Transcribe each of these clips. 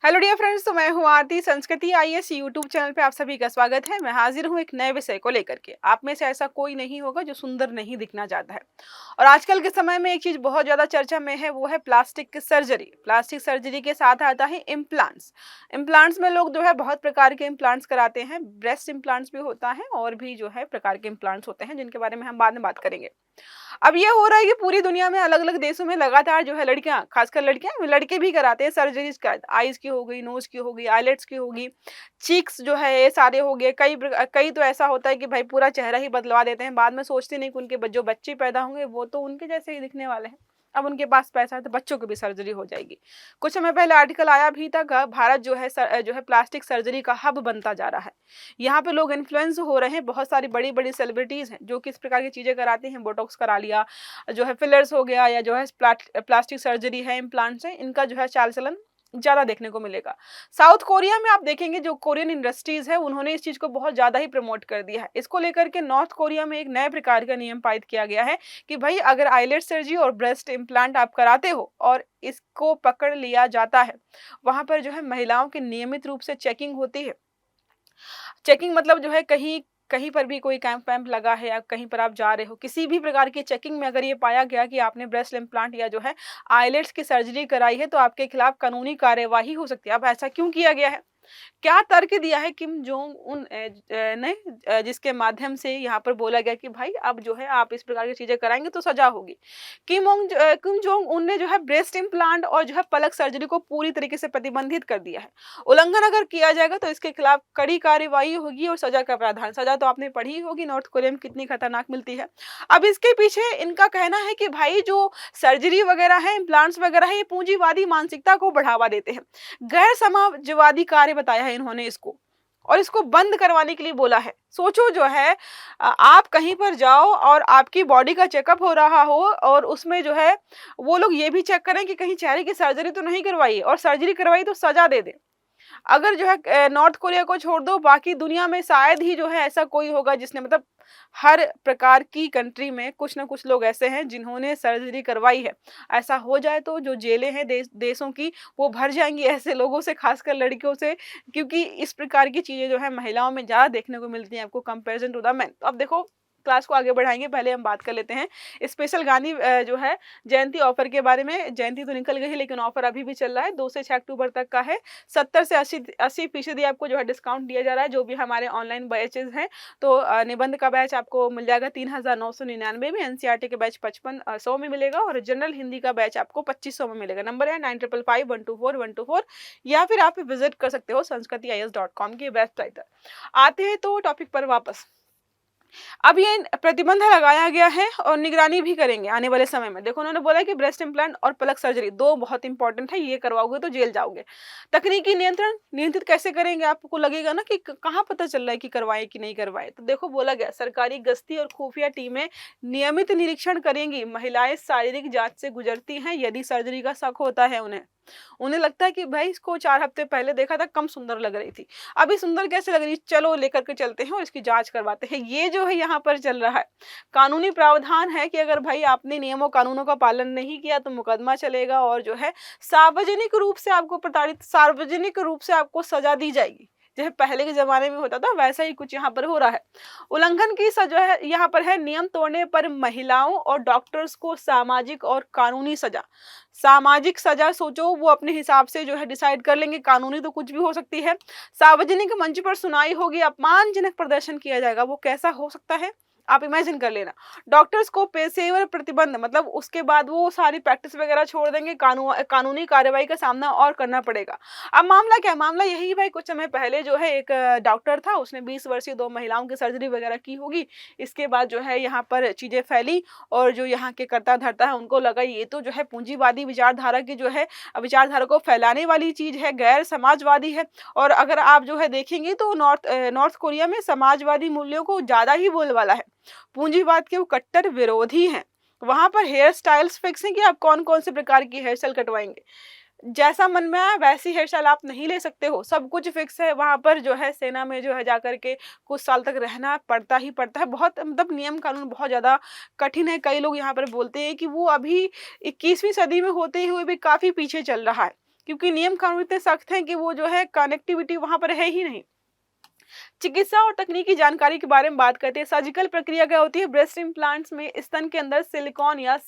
Hello dear friends, तो मैं हूँ आरती। संस्कृति आईएएस यूट्यूब चैनल पे आप सभी का स्वागत है। मैं हाजिर हूँ एक नए विषय को लेकर के। आप में से ऐसा कोई नहीं होगा जो सुंदर नहीं दिखना चाहता है। और आजकल के समय में एक चीज बहुत ज्यादा चर्चा में है, वो है प्लास्टिक की सर्जरी। प्लास्टिक सर्जरी के साथ आता है इम्प्लांट्स। इम्प्लांट्स में लोग जो है बहुत प्रकार के इम्प्लांट्स कराते हैं। ब्रेस्ट इम्प्लांट्स भी होता है और भी जो है प्रकार के इम्प्लांट्स होते हैं, जिनके बारे में हम बाद में बात करेंगे। अब ये हो रहा है कि पूरी दुनिया में अलग अलग देशों में लगातार जो है लड़कियां, खासकर लड़कियां, लड़के भी कराते हैं सर्जरीज का। आईज की हो गई, नोज की हो गई, आईलेट्स की होगी, चीक्स जो है ये सारे हो गए। कई तो ऐसा होता है कि भाई पूरा चेहरा ही बदलवा देते हैं। बाद में सोचते नहीं कि उनके जो बच्चे पैदा होंगे वो तो उनके जैसे ही दिखने वाले हैं। अब उनके पास पैसा है तो बच्चों की भी सर्जरी हो जाएगी। कुछ समय पहले आर्टिकल आया भी था, भारत जो है प्लास्टिक सर्जरी का हब बनता जा रहा है। यहाँ पे लोग इन्फ्लुएंस हो रहे हैं। बहुत सारी बड़ी बड़ी सेलिब्रिटीज हैं जो कि इस प्रकार की चीजें कराती हैं। बोटॉक्स करा लिया, जो है फिलर्स हो गया, या जो है प्लास्टिक सर्जरी है, इम्प्लांट्स है, इनका जो है चाल चलन ज्यादा देखने को मिलेगा। साउथ कोरिया में आप देखेंगे जो कोरियन इंडस्ट्रीज है उन्होंने इस चीज को बहुत ज्यादा ही प्रमोट कर दिया है। इसको लेकर के नॉर्थ कोरिया में एक नए प्रकार का नियम पारित किया गया है कि भाई अगर आईलेट सर्जरी और ब्रेस्ट इम्प्लांट आप कराते हो और इसको पकड़ लिया जाता है, वहां पर जो है महिलाओं की नियमित रूप से चेकिंग होती है। चेकिंग मतलब जो है कहीं कहीं पर भी कोई कैंप वैम्प लगा है या कहीं पर आप जा रहे हो, किसी भी प्रकार की चेकिंग में अगर ये पाया गया कि आपने ब्रेस्ट इम्प्लांट या जो है आईलेट्स की सर्जरी कराई है, तो आपके खिलाफ कानूनी कार्यवाही हो सकती है। अब ऐसा क्यों किया गया है? क्या तर्क दिया है किम जोंग उन ने, जिसके माध्यम से यहाँ पर बोला गया कि भाई अब जो है आप इस प्रकार की चीजें कराएंगे तो सजा होगी। किम जोंग उन ने जो है ब्रेस्ट इम्प्लांट और जो है पलक सर्जरी को पूरी तरीके से प्रतिबंधित कर दिया है। उल्लंघन अगर किया जाएगा तो इसके खिलाफ कड़ी कार्यवाही होगी और सजा का प्रावधान। सजा तो आपने पढ़ी ही होगी नॉर्थ कोरिया में कितनी खतरनाक मिलती है। अब इसके पीछे इनका कहना है कि भाई जो सर्जरी वगैरह है, इम्प्लांट्स वगैरह है, ये पूंजीवादी मानसिकता को बढ़ावा देते हैं। गैर समाजवादी कार्य बताया है इन्होंने इसको, और इसको बंद करवाने के लिए बोला है। सोचो जो है आप कहीं पर जाओ और आपकी बॉडी का चेकअप हो रहा हो और उसमें जो है वो लोग ये भी चेक करें कि कहीं चेहरे की सर्जरी तो नहीं करवाई, और सर्जरी करवाई तो सजा दे दे। अगर जो है नॉर्थ कोरिया को छोड़ दो, बाकी दुनिया में शायद ही जो है ऐसा कोई होगा जिसने, मतलब हर प्रकार की कंट्री में कुछ ना कुछ लोग ऐसे हैं जिन्होंने सर्जरी करवाई है। ऐसा हो जाए तो जो जेलें हैं देशों की, वो भर जाएंगी ऐसे लोगों से, खासकर लड़कियों से, क्योंकि इस प्रकार की चीजें जो है महिलाओं में ज्यादा देखने को मिलती हैं आपको कंपेरिजन टू द मैन। तो अब देखो, क्लास को आगे बढ़ाएंगे, पहले हम बात कर लेते हैं स्पेशल गांधी जो है जयंती ऑफर के बारे में। जयंती तो निकल गई है लेकिन ऑफर अभी भी चल रहा है, 2 से 6 अक्टूबर तक का है। 70 से 80% आपको जो है डिस्काउंट दिया जा रहा है, जो भी हमारे ऑनलाइन बैचेज हैं। तो निबंध का बैच आपको मिल जाएगा 3999 में, एनसीईआरटी के बैच 5500 में मिलेगा, और जनरल हिंदी का बैच आपको 2500 में मिलेगा। नंबर है 9555124124, या फिर आप विजिट कर सकते हो sanskritiyes.com की वेबसाइट पर। आते हैं तो टॉपिक पर वापस। अब ये प्रतिबंध लगाया गया है और निगरानी भी करेंगे आने वाले समय में। देखो, उन्होंने बोला कि ब्रेस्ट इम्प्लांट और पलक सर्जरी दो बहुत इंपॉर्टेंट है, ये करवाओगे तो जेल जाओगे। तकनीकी नियंत्रण नियंत्रित कैसे करेंगे? आपको लगेगा ना कि कहाँ पता चल रहा है कि करवाए कि नहीं करवाए। तो देखो, बोला गया सरकारी गश्ती और खुफिया टीमें नियमित निरीक्षण करेंगी। महिलाएं शारीरिक जांच से गुजरती हैं यदि सर्जरी का शक होता है उन्हें। उन्हें लगता है कि भाई इसको 4 हफ्ते पहले देखा था, कम सुंदर लग रही थी, अभी सुंदर कैसे लग रही है, चलो लेकर के चलते हैं और इसकी जांच करवाते हैं। ये जो है यहाँ पर चल रहा है। कानूनी प्रावधान है कि अगर भाई आपने नियमों कानूनों का पालन नहीं किया तो मुकदमा चलेगा, और जो है सार्वजनिक रूप से आपको प्रताड़ित, सार्वजनिक रूप से आपको सजा दी जाएगी। जैसे पहले के जमाने में होता था वैसा ही कुछ यहाँ पर हो रहा है। उल्लंघन की सजा है यहाँ पर है, नियम तोड़ने पर महिलाओं और डॉक्टर्स को सामाजिक और कानूनी सजा। सामाजिक सजा सोचो, वो अपने हिसाब से जो है डिसाइड कर लेंगे, कानूनी तो कुछ भी हो सकती है। सार्वजनिक मंच पर सुनाई होगी, अपमानजनक प्रदर्शन किया जाएगा। वो कैसा हो सकता है आप इमेजिन कर लेना। डॉक्टर्स को पेशेवर प्रतिबंध, मतलब उसके बाद वो सारी प्रैक्टिस वगैरह छोड़ देंगे, कानूनी कार्रवाई का सामना और करना पड़ेगा। अब मामला क्या है? मामला यही भाई, कुछ समय पहले जो है एक डॉक्टर था, उसने 20 वर्षीय 2 महिलाओं की सर्जरी वगैरह की होगी। इसके बाद जो है यहाँ पर चीजें फैली, और जो यहाँ के कर्ता धर्ता है उनको लगा ये तो जो है पूंजीवादी विचारधारा की जो है विचारधारा को फैलाने वाली चीज है, गैर समाजवादी है। और अगर आप जो है देखेंगे तो नॉर्थ कोरिया में समाजवादी मूल्यों को ज्यादा ही बोलबाला है। पूंजीवाद के वो कट्टर विरोधी हैं। वहां पर हेयर स्टाइल्स फिक्स हैं कि आप कौन कौन से प्रकार की हेयर स्टाइल कटवाएंगे। जैसा मन में आया वैसी हेयर स्टाइल आप नहीं ले सकते हो, सब कुछ फिक्स है। वहां पर जो है सेना में जो है जाकर के कुछ साल तक रहना पड़ता ही पड़ता है। बहुत, मतलब नियम कानून बहुत ज्यादा कठिन है। कई लोग यहाँ पर बोलते हैं कि वो अभी 21वीं सदी में होते हुए भी काफी पीछे चल रहा है, क्योंकि नियम कानून इतने सख्त हैं कि वो जो है कनेक्टिविटी वहाँ पर है ही नहीं। चिकित्सा और तकनीकी जानकारी के बारे में बात करते हैं। सर्जिकल प्रक्रिया क्या होती है? ब्रेस्ट इम्प्लांट्स में स्तन के अंदर सिलिकॉन या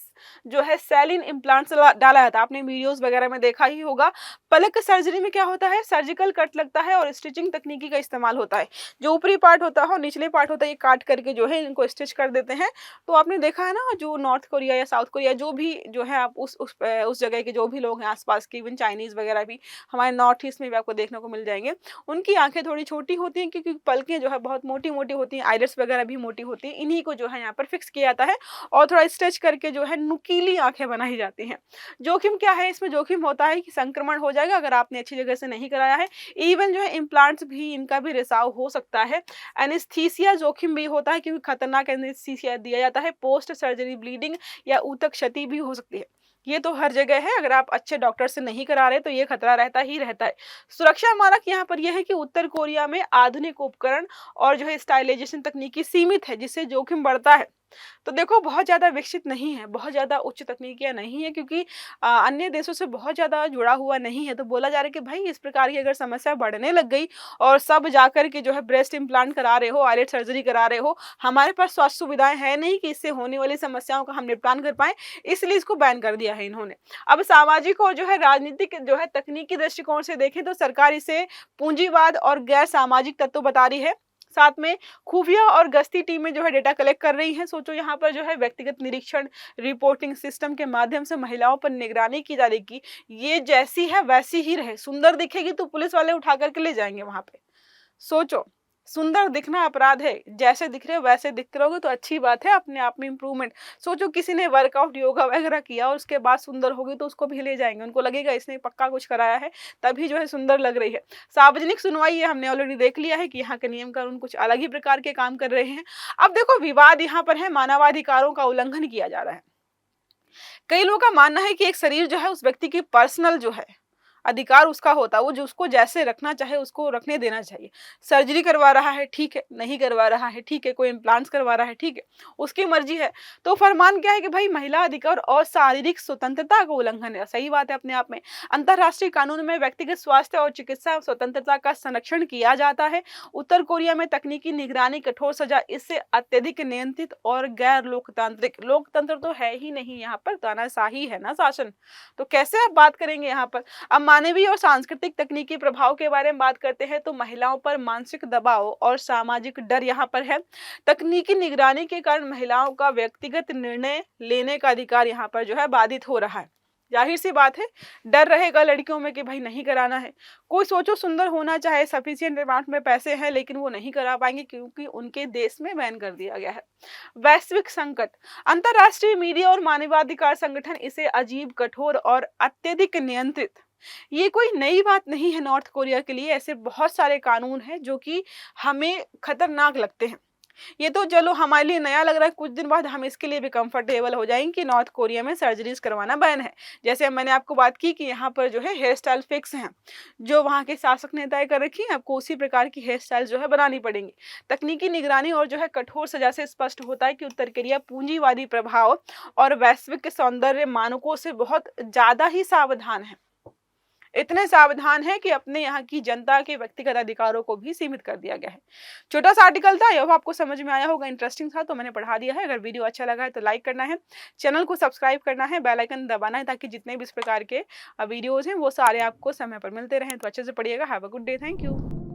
जो है सैलिन इम्प्लांट्स डाला जाता है। आपने वीडियोस वगैरह में देखा ही होगा। पलक सर्जरी में क्या होता है? सर्जिकल कट लगता है और स्टिचिंग तकनीकी का इस्तेमाल होता है। जो ऊपरी पार्ट होता है और निचले पार्ट होता है, ये काट करके जो है इनको स्टिच कर देते हैं। तो आपने देखा है ना, जो नॉर्थ कोरिया या साउथ कोरिया जो भी जो है, आप उस जगह के जो भी लोग हैं आसपास के, इवन चाइनीज वगैरह भी हमारे नॉर्थ ईस्ट में भी आपको देखने को मिल जाएंगे। उनकी आंखें थोड़ी छोटी होती हैं क्योंकि पलकें जो है बहुत मोटी-मोटी होती हैं, आइरिस वगैरह भी मोटी होती हैं। इन्हीं को जो है यहाँ पर फिक्स किया जाता है और थोड़ा स्ट्रेच करके जो है नुकीली आंखें बनाई जाती हैं। जोखिम क्या है? इसमें जोखिम होता है कि संक्रमण हो जाएगा अगर आपने अच्छी जगह से नहीं कराया है। इवन जो है इम्प्लांट्स भी, इनका भी रिसाव हो सकता है। एनेस्थीसिया जोखिम भी होता है क्योंकि खतरनाक एनेस्थीसिया दिया जाता है। पोस्ट सर्जरी ब्लीडिंग या ऊतक क्षति भी हो सकती है। ये तो हर जगह है, अगर आप अच्छे डॉक्टर से नहीं करा रहे तो ये खतरा रहता ही रहता है। सुरक्षा मानक यहाँ पर यह है कि उत्तर कोरिया में आधुनिक उपकरण और जो है स्टाइलाइजेशन तकनीकी सीमित है, जिससे जोखिम बढ़ता है। तो देखो, बहुत ज़्यादा विकसित नहीं है, बहुत ज़्यादा उच्च तकनीकियाँ नहीं है, क्योंकि अन्य देशों से बहुत ज़्यादा जुड़ा हुआ नहीं है। तो बोला जा रहा है कि भाई इस प्रकार की अगर समस्या बढ़ने लग गई और सब जाकर के जो है ब्रेस्ट इम्प्लांट करा रहे हो, आईलेट सर्जरी करा रहे हो, हमारे पास स्वास्थ्य सुविधाएं है नहीं कि इससे होने वाली समस्याओं का हम निपटान कर पाएं, इसलिए इसको बैन कर दिया है इन्होंने। अब सामाजिक और जो है राजनीतिक जो है तकनीकी दृष्टिकोण से देखें तो सरकार इसे पूंजीवाद और गैर सामाजिक तत्व बता रही है। साथ में खुफिया और गश्ती टीमें जो है डेटा कलेक्ट कर रही हैं। सोचो, यहाँ पर जो है व्यक्तिगत निरीक्षण रिपोर्टिंग सिस्टम के माध्यम से महिलाओं पर निगरानी की जा रही कि ये जैसी है वैसी ही रहे। सुंदर दिखेगी तो पुलिस वाले उठा करके ले जाएंगे वहां पे। सोचो, सुंदर दिखना अपराध है, जैसे दिख रहे हो वैसे दिखते रहोगे तो अच्छी बात है, अपने आप में इंप्रूवमेंट। सोचो, किसी ने वर्कआउट योगा वगैरह किया और उसके बाद सुंदर होगी तो उसको भी ले जाएंगे, उनको लगेगा इसने पक्का कुछ कराया है तभी जो है सुंदर लग रही है। सार्वजनिक सुनवाई ये हमने ऑलरेडी देख लिया है कि यहाँ के नियम कानून कुछ अलग ही प्रकार के काम कर रहे हैं। अब देखो, विवाद यहाँ पर है, मानवाधिकारों का उल्लंघन किया जा रहा है। कई लोगों का मानना है कि एक शरीर जो है उस व्यक्ति की पर्सनल जो है अधिकार उसका होता है, वो जो उसको जैसे रखना चाहे उसको रखने देना चाहिए। सर्जरी करवा रहा है ठीक है, नहीं करवा रहा है ठीक है, कोई इम्प्लांट्स करवा रहा है ठीक है, उसकी मर्जी है। तो फरमान क्या है कि भाई महिला अधिकार और शारीरिक स्वतंत्रता का उल्लंघन है। सही बात है अपने आप में। अंतर्राष्ट्रीय कानून में व्यक्तिगत स्वास्थ्य और चिकित्सा स्वतंत्रता का संरक्षण किया जाता है। उत्तर कोरिया में तकनीकी निगरानी, कठोर सजा, इससे अत्यधिक नियंत्रित और गैर लोकतांत्रिक, लोकतंत्र तो है ही नहीं यहाँ पर, तानाशाही है ना शासन। तो कैसे आप बात करेंगे यहाँ पर? अब मानवीय और सांस्कृतिक तकनीकी प्रभाव के बारे में बात करते हैं तो महिलाओं पर मानसिक दबाव और सामाजिक डर यहाँ पर है। तकनीकी निगरानी के कारण महिलाओं का व्यक्तिगत निर्णय लेने का अधिकार यहाँ पर जो है बाधित हो रहा है। जाहिर सी बात है, डर रहेगा लड़कियों में कि भाई नहीं कराना है। कोई सोचो सुंदर होना चाहे, सफिशिएंट अमाउंट में पैसे हैं, लेकिन वो नहीं करा पाएंगे क्योंकि उनके देश में बैन कर दिया गया है। वैश्विक संकट, अंतर्राष्ट्रीय मीडिया और मानवाधिकार संगठन इसे अजीब, कठोर और अत्यधिक नियंत्रित, ये कोई नई बात नहीं है नॉर्थ कोरिया के लिए। ऐसे बहुत सारे कानून हैं जो कि हमें खतरनाक लगते हैं। ये तो चलो हमारे लिए नया लग रहा है, कुछ दिन बाद हम इसके लिए भी कंफर्टेबल हो जाएंगे कि नॉर्थ कोरिया में सर्जरीज करवाना बैन है। जैसे मैंने आपको बात की कि यहाँ पर जो है हेयर स्टाइल फिक्स हैं, जो वहाँ के शासक ने तय कर रखी है, आपको उसी प्रकार की हेयर स्टाइल जो है बनानी पड़ेंगी। तकनीकी निगरानी और जो है कठोर सजा से स्पष्ट होता है कि उत्तर कोरिया पूंजीवादी प्रभाव और वैश्विक सौंदर्य मानकों से बहुत ज्यादा ही सावधान है। इतने सावधान है कि अपने यहाँ की जनता के व्यक्तिगत अधिकारों को भी सीमित कर दिया गया है। छोटा सा आर्टिकल था, यह आपको समझ में आया होगा, इंटरेस्टिंग था तो मैंने पढ़ा दिया है। अगर वीडियो अच्छा लगा है तो लाइक करना है, चैनल को सब्सक्राइब करना है, बेल आइकन दबाना है ताकि जितने भी इस प्रकार के वीडियोज हैं वो सारे आपको समय पर मिलते रहें। तो अच्छे से पढ़िएगा। Have a good day. Thank you.